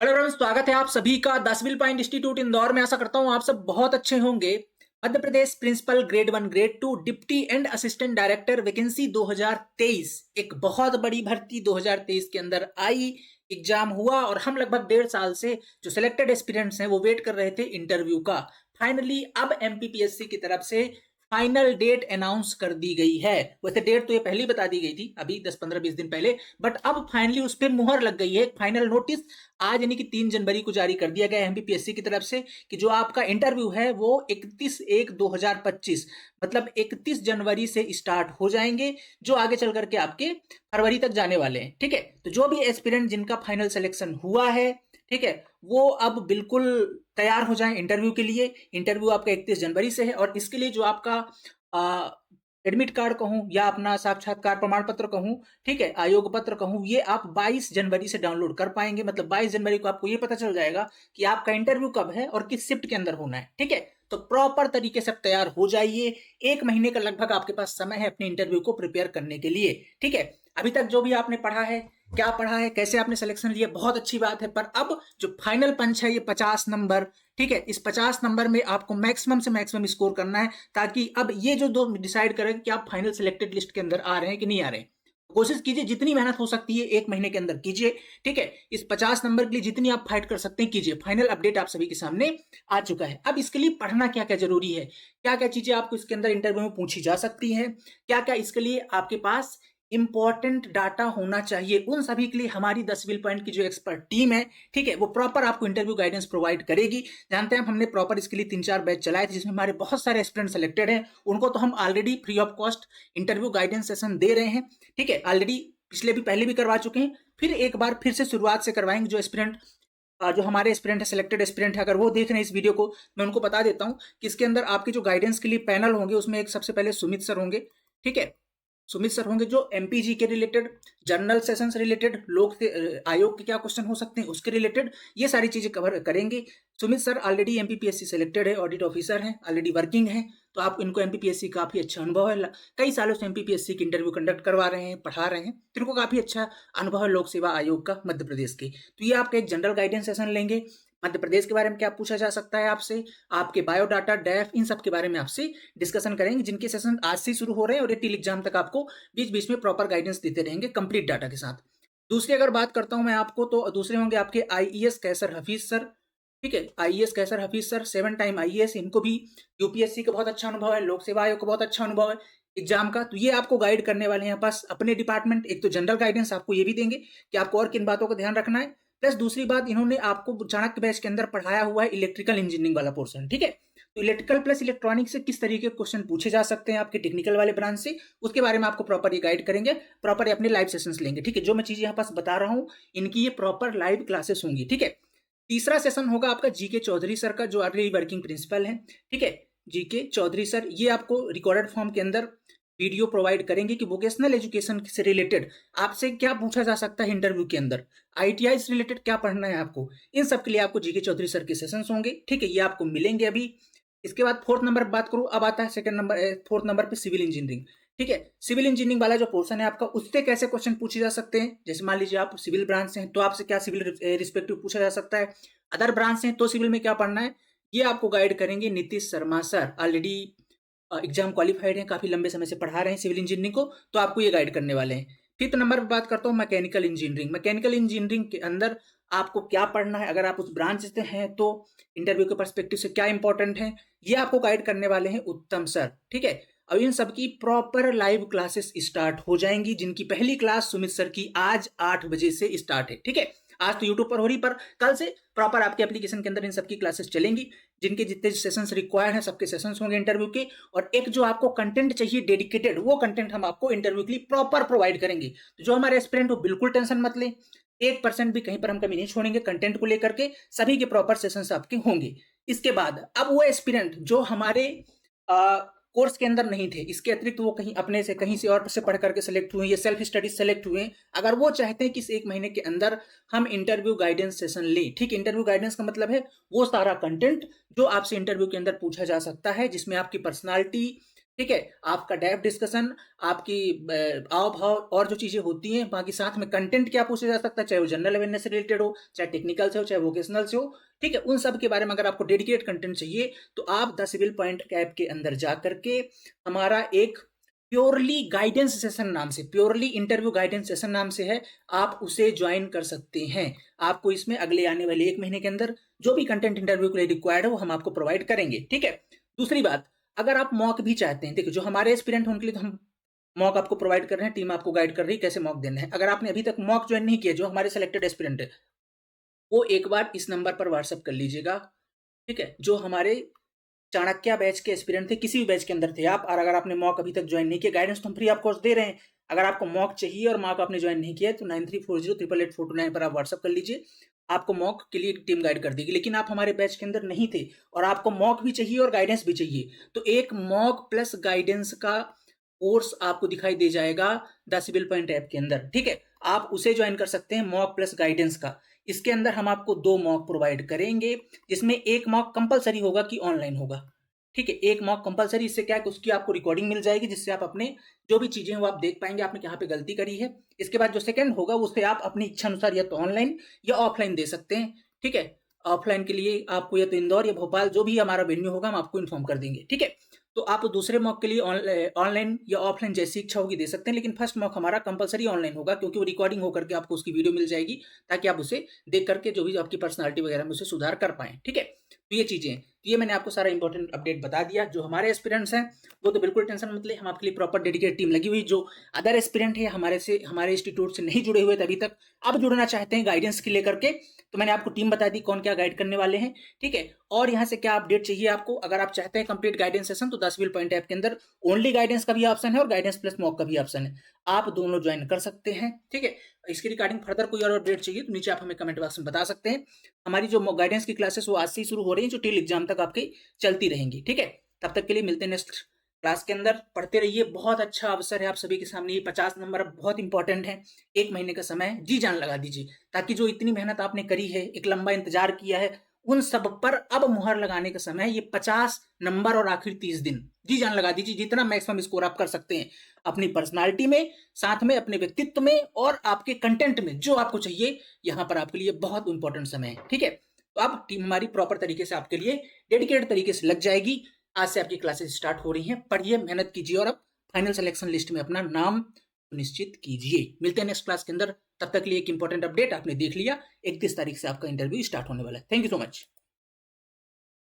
Hello friends, स्वागत है आप सभी का the civil point institute Indore में। आशा करता हूं आप सब बहुत अच्छे होंगे। Madhya Pradesh principal grade 1 grade 2 deputy and assistant director vacancy 2023, एक बहुत बड़ी भर्ती 2023 के अंदर आई। एग्जाम हुआ और हम लगभग 1.5 साल से जो सिलेक्टेड एस्पिरेंट्स हैं वो वेट कर रहे थे इंटरव्यू का। फाइनली अब एमपीपीएससी की तरफ से फाइनल डेट अनाउंस कर दी गई है। वैसे डेट तो ये पहले ही बता दी गई थी, अभी 10-15-20 दिन पहले, बट अब फाइनली उस पर मुहर लग गई है। फाइनल नोटिस आज यानी कि 3 जनवरी को जारी कर दिया गया है एमपीपीएससी की तरफ से कि जो आपका इंटरव्यू है वो 31/1/2025 मतलब 31 जनवरी से स्टार्ट हो जाएंगे, जो आगे चल करके आपके फरवरी तक जाने वाले हैं। ठीक है, तो जो भी एस्पिरेंट जिनका फाइनल सिलेक्शन हुआ है, ठीक है, वो अब बिल्कुल तैयार हो जाएं इंटरव्यू के लिए। इंटरव्यू आपका 31 जनवरी से है और इसके लिए जो आपका एडमिट कार्ड कहूं या अपना साक्षात्कार प्रमाण पत्र कहूं, ठीक है, आयोग पत्र कहूं, ये आप 22 जनवरी से डाउनलोड कर पाएंगे। मतलब 22 जनवरी को आपको ये पता चल जाएगा कि आपका इंटरव्यू कब है और किस शिफ्ट के अंदर होना है। ठीक है, तो प्रॉपर तरीके से तैयार हो जाइए। 1 महीने का लगभग आपके पास समय है अपने इंटरव्यू को प्रिपेयर करने के लिए। ठीक है, अभी तक जो भी आपने पढ़ा है, क्या पढ़ा है, कैसे आपने सिलेक्शन लिया, बहुत अच्छी बात है। पर अब जो फाइनल पंच है ये 50 नंबर, ठीक है, इस 50 नंबर में आपको मैक्सिमम से मैक्सिमम स्कोर करना है, ताकि अब ये जो दो डिसाइड करें कि आप फाइनल सिलेक्टेड लिस्ट के अंदर आ रहे हैं कि नहीं आ रहे हैं। कोशिश कीजिए, जितनी मेहनत हो सकती है 1 महीने के अंदर कीजिए। ठीक है, इस 50 नंबर के लिए जितनी आप फाइट कर सकते हैं कीजिए। फाइनल अपडेट आप सभी के सामने आ चुका है। अब इसके लिए पढ़ना क्या क्या जरूरी है, क्या क्या चीजें आपको इसके अंदर इंटरव्यू में पूछी जा सकती हैं, क्या क्या इसके लिए आपके पास इंपॉर्टेंट डाटा होना चाहिए, उन सभी के लिए हमारी 10 विल पॉइंट की जो एक्सपर्ट टीम है, ठीक है, वो प्रॉपर आपको इंटरव्यू गाइडेंस प्रोवाइड करेगी। जानते हैं, हमने प्रॉपर इसके लिए 3-4 बैच चलाए थे जिसमें हमारे बहुत सारे एस्पिरेंट सेलेक्टेड हैं। उनको तो हम already free of cost interview guidance session दे रहे हैं। ठीक है, ऑलरेडी पिछले भी पहले भी करवा चुके हैं, फिर एक बार फिर से शुरुआत से करवाएंगे। जो एस्पिरेंट जो हमारे एस्पिरेंट है, सिलेक्टेड एस्पिरेंट है, अगर वो देख रहे हैं इस वीडियो को, मैं उनको बता देता हूं कि इसके अंदर आपके जो गाइडेंस के लिए पैनल होंगे उसमें एक सबसे पहले सुमित सर होंगे। ठीक है, सुमित सर होंगे जो एमपीजी के रिलेटेड, जनरल सेशन से रिलेटेड, लोक आयोग के क्या क्वेश्चन हो सकते हैं उसके रिलेटेड, ये सारी चीजें कवर करेंगे। Sumit sir already MPPSC selected है, ऑडिट ऑफिसर हैं, ऑलरेडी वर्किंग है, तो आप इनको एमपीपीएससी काफी अच्छा अनुभव है। कई सालों से एमपीपीएससी की इंटरव्यू कंडक्ट करवा रहे हैं, पढ़ा रहे हैं, तो इनको काफी अच्छा अनुभव है लोक सेवा आयोग का मध्य प्रदेश के। तो ये आपका एक जनरल गाइडेंस सेशन लेंगे। मध्य प्रदेश के बारे में क्या पूछा जा सकता है आपसे, आपके बायोडाटा, डैफ, इन सब के बारे में आपसे डिस्कशन करेंगे, जिनके सेशन आज से शुरू हो रहे हैं और ये टिल एग्जाम तक आपको बीच बीच में प्रॉपर गाइडेंस देते रहेंगे कंप्लीट डाटा के साथ। दूसरी अगर बात करता हूं मैं आपको, तो दूसरे होंगे आपके आईईएस कैसर हफीज सर। ठीक है, आईएएस कैसर हफीज सर 7 टाइम आईएएस, इनको भी यूपीएससी का बहुत अच्छा अनुभव है, लोक सेवा आयोग का बहुत अच्छा अनुभव है एग्जाम का। तो ये आपको गाइड करने वाले हैं यहाँ पास अपने डिपार्टमेंट। एक तो जनरल गाइडेंस आपको ये भी देंगे कि आपको और किन बातों का ध्यान रखना है, प्लस दूसरी बात, इन्होंने आपको चाणक्य बैच के अंदर पढ़ाया हुआ है इलेक्ट्रिकल इंजीनियरिंग वाला पोर्शन। ठीक है, तो इलेक्ट्रिकल प्लस इलेक्ट्रॉनिक से किस तरीके के क्वेश्चन पूछे जा सकते हैं आपके टेक्निकल वाले ब्रांच से, उसके बारे में आपको प्रॉपर ये गाइड करेंगे, प्रॉपर अपने लाइव सेशंस लेंगे। ठीक है, जो मैं चीजें यहाँ पास बता रहा हूँ इनकी ये प्रॉपर लाइव क्लासेस होंगी। ठीक है, तीसरा सेशन होगा आपका जीके चौधरी सर का, जो ऑलरेडी वर्किंग प्रिंसिपल है। ठीक है, जीके चौधरी सर ये आपको रिकॉर्डेड फॉर्म के अंदर वीडियो प्रोवाइड करेंगे कि वोकेशनल एजुकेशन से रिलेटेड आपसे क्या पूछा जा सकता है इंटरव्यू के अंदर, आईटीआई से रिलेटेड क्या पढ़ना है आपको, इन सब के लिए आपको जीके चौधरी सर के सेशंस होंगे। ठीक है, ये आपको मिलेंगे अभी। इसके बाद 4th नंबर बात करूं, अब आता है 4th नंबर पे सिविल इंजीनियरिंग। ठीक है, सिविल इंजीनियरिंग वाला जो पोर्शन है आपका, उससे कैसे क्वेश्चन पूछे जा सकते हैं। जैसे मान लीजिए आप सिविल ब्रांच से हैं तो आपसे क्या सिविल रिस्पेक्टिव पूछा जा सकता है, अदर ब्रांच से हैं तो सिविल में क्या पढ़ना है, ये आपको गाइड करेंगे Nitish Sharma sir. Already exam qualified हैं, काफी लंबे समय से पढ़ा रहे हैं सिविल इंजीनियरिंग को, तो आपको ये गाइड करने वाले हैं। 5th नंबर पर बात करता हूँ मैकेनिकल इंजीनियरिंग। मैकेनिकल इंजीनियरिंग के अंदर आपको क्या पढ़ना है, अगर आप उस ब्रांच से हैं तो इंटरव्यू के पर्सपेक्टिव से क्या इंपॉर्टेंट है, ये आपको गाइड करने वाले हैं उत्तम सर। ठीक है, अब इन सबकी प्रॉपर लाइव क्लासेस स्टार्ट हो जाएंगी, जिनकी पहली क्लास सुमित सर की आज 8 बजे से स्टार्ट है। ठीक है, आज तो यूट्यूब पर हो रही, पर कल से प्रॉपर आपके एप्लीकेशन के अंदर इन सबकी क्लासेस चलेंगी। जिनके जितने सेशंस रिक्वायर्ड हैं सबके सेशंस होंगे इंटरव्यू के, और एक जो आपको कंटेंट चाहिए डेडिकेटेड, वो कंटेंट हम आपको इंटरव्यू के लिए प्रॉपर प्रोवाइड करेंगे। तो जो हमारे एस्पिरेंट हो बिल्कुल टेंशन मत लें, 1% भी कहीं पर हम कमी नहीं छोड़ेंगे कंटेंट को लेकर के, सभी के प्रॉपर सेशंस आपके होंगे। इसके बाद अब वो एस्पिरेंट जो हमारे कोर्स के अंदर नहीं थे, इसके अतिरिक्त वो कहीं अपने से कहीं से और से पढ़ करके सेलेक्ट हुए, ये सेल्फ स्टडी सेलेक्ट हुए, अगर वो चाहते हैं कि इस 1 महीने के अंदर हम इंटरव्यू गाइडेंस सेशन लें। ठीक, इंटरव्यू गाइडेंस का मतलब है वो सारा कंटेंट जो आपसे इंटरव्यू के अंदर पूछा जा सकता है, जिसमें आपकी पर्सनालिटी, ठीक है, आपका डेप्थ डिस्कशन, आपकी हाव भाव और जो चीजें होती हैं, बाकी साथ में कंटेंट क्या पूछा जा सकता है, चाहे वो जनरल अवेयरनेस से रिलेटेड हो, चाहे टेक्निकल से हो, चाहे वोकेशनल से हो, ठीक है, उन सब के बारे में अगर आपको डेडिकेट कंटेंट चाहिए तो आप द सिविल पॉइंट ऐप के अंदर जा करके हमारा एक प्योरली गाइडेंस सेशन नाम से, प्योरली इंटरव्यू गाइडेंस सेशन नाम से है, आप उसे ज्वाइन कर सकते हैं। आपको इसमें अगले आने वाले 1 महीने के अंदर जो भी कंटेंट इंटरव्यू के लिए रिक्वायर्ड है वो हम आपको प्रोवाइड करेंगे, ठीक है। दूसरी बात, अगर आप मॉक भी चाहते हैं, देखिए जो हमारे एस्पिरेंट हैं उनके लिए तो हम मॉक आपको प्रोवाइड कर रहे हैं, टीम आपको गाइड कर रही है कैसे मॉक देना है। अगर आपने अभी तक मॉक ज्वाइन नहीं किया, जो हमारे सिलेक्टेड एस्पिरेंट है, वो एक बार इस नंबर पर व्हाट्सअप कर लीजिएगा, ठीक है। जो हमारे चाणक्य बैच के एस्पिरेंट थे, किसी भी बैच के अंदर थे आप, और अगर आपने मॉक अभी तक ज्वाइन नहीं किया, गाइडेंस तो हम फ्री ऑफ कॉस्ट दे रहे हैं। अगर आपको मॉक चाहिए और मॉक आपने ज्वाइन नहीं किया तो 9340888429 पर आप व्हाट्सअप कर लीजिए, आपको मॉक के लिए टीम गाइड कर देगी। लेकिन आप हमारे बैच के अंदर नहीं थे और आपको मॉक भी चाहिए और गाइडेंस भी चाहिए, तो एक मॉक प्लस गाइडेंस का कोर्स आपको दिखाई दे जाएगा द सिविल पॉइंट ऐप के अंदर, ठीक है। आप उसे ज्वाइन कर सकते हैं, मॉक प्लस गाइडेंस का। इसके अंदर हम आपको 2 मॉक प्रोवाइड करेंगे, जिसमें एक मॉक कंपलसरी होगा कि ऑनलाइन होगा, ठीक है। एक मॉक कंपलसरी, इससे क्या है कि उसकी आपको रिकॉर्डिंग मिल जाएगी, जिससे आप अपने जो भी चीजें हैं वो आप देख पाएंगे आपने कहाँ पे गलती करी है। इसके बाद जो सेकंड होगा उससे आप अपनी इच्छा अनुसार या तो ऑनलाइन या ऑफलाइन दे सकते हैं, ठीक है। ऑफलाइन के लिए आपको या तो इंदौर या भोपाल, जो भी हमारा वेन्यू होगा हम आपको इन्फॉर्म कर देंगे, ठीक है। तो आप दूसरे मॉक के लिए ऑनलाइन या ऑफलाइन जैसी इच्छा होगी दे सकते हैं, लेकिन फर्स्ट मॉक हमारा कंपलसरी ऑनलाइन होगा, क्योंकि वो रिकॉर्डिंग होकर के आपको उसकी वीडियो मिल जाएगी, ताकि आप उसे देख करके जो भी आपकी पर्सनालिटी वगैरह में उसे सुधार कर पाएं, ठीक है। तो ये चीजें, तो ये मैंने आपको सारा इंपॉर्टेंट अपडेट बता दिया। जो हमारे एस्पिरेंट्स हैं वो तो बिल्कुल टेंशन मत ले, हम आपके लिए प्रॉपर डेडिकेटेड टीम लगी हुई। जो अदर एस्पिरेंट है हमारे इंस्टीट्यूट से नहीं जुड़े हुए थे अभी तक, अब जुड़ना चाहते हैं गाइडेंस के लेकर के, तो मैंने आपको टीम बता दी कौन क्या गाइड करने वाले हैं, ठीक है। और यहाँ से क्या अपडेट चाहिए आपको, अगर आप चाहते हैं कंप्लीट गाइडेंस सेशन, तो 10 विल पॉइंट ऐप के अंदर ओनली गाइडेंस का भी ऑप्शन है और गाइडेंस प्लस मॉक का भी ऑप्शन है, आप दोनों ज्वाइन कर सकते हैं, ठीक है। इसके रिगार्डिंग फर्दर कोई और अपडेट चाहिए तो नीचे आप हमें कमेंट बॉक्स में बता सकते हैं। हमारी जो गाइडेंस की क्लासेस वो आज से ही शुरू हो रही हैं, जो टिल एग्जाम तक आपकी चलती रहेंगी, ठीक है। तब तक के लिए मिलते हैं नेक्स्ट क्लास के अंदर, पढ़ते रहिए। बहुत अच्छा अवसर है आप सभी के सामने, ये 50 नंबर अब बहुत इंपॉर्टेंट है। 1 महीने का समय है, जी जान लगा दीजिए, ताकि जो इतनी मेहनत आपने करी है, एक लंबा इंतजार किया है, उन सब पर अब मुहर लगाने का समय है। ये 50 नंबर और आखिर 30 दिन, जी जान लगा दीजिए, जितना मैक्सिमम स्कोर आप कर सकते हैं अपनी पर्सनालिटी में, साथ में अपने व्यक्तित्व में और आपके कंटेंट में, जो आपको चाहिए, यहाँ पर आपके लिए बहुत इंपॉर्टेंट समय है, ठीक है। तो अब टीम हमारी प्रॉपर तरीके से आपके लिए डेडिकेटेड तरीके से लग जाएगी। आज से आपकी क्लासेस स्टार्ट हो रही हैं, पढ़िए, मेहनत कीजिए और अब फाइनल सिलेक्शन लिस्ट में अपना नाम निश्चित कीजिए। मिलते हैं नेक्स्ट क्लास के अंदर, तब तक के लिए एक इंपॉर्टेंट अपडेट आपने देख लिया, 31 तारीख से आपका इंटरव्यू स्टार्ट होने वाला है। Thank you so much.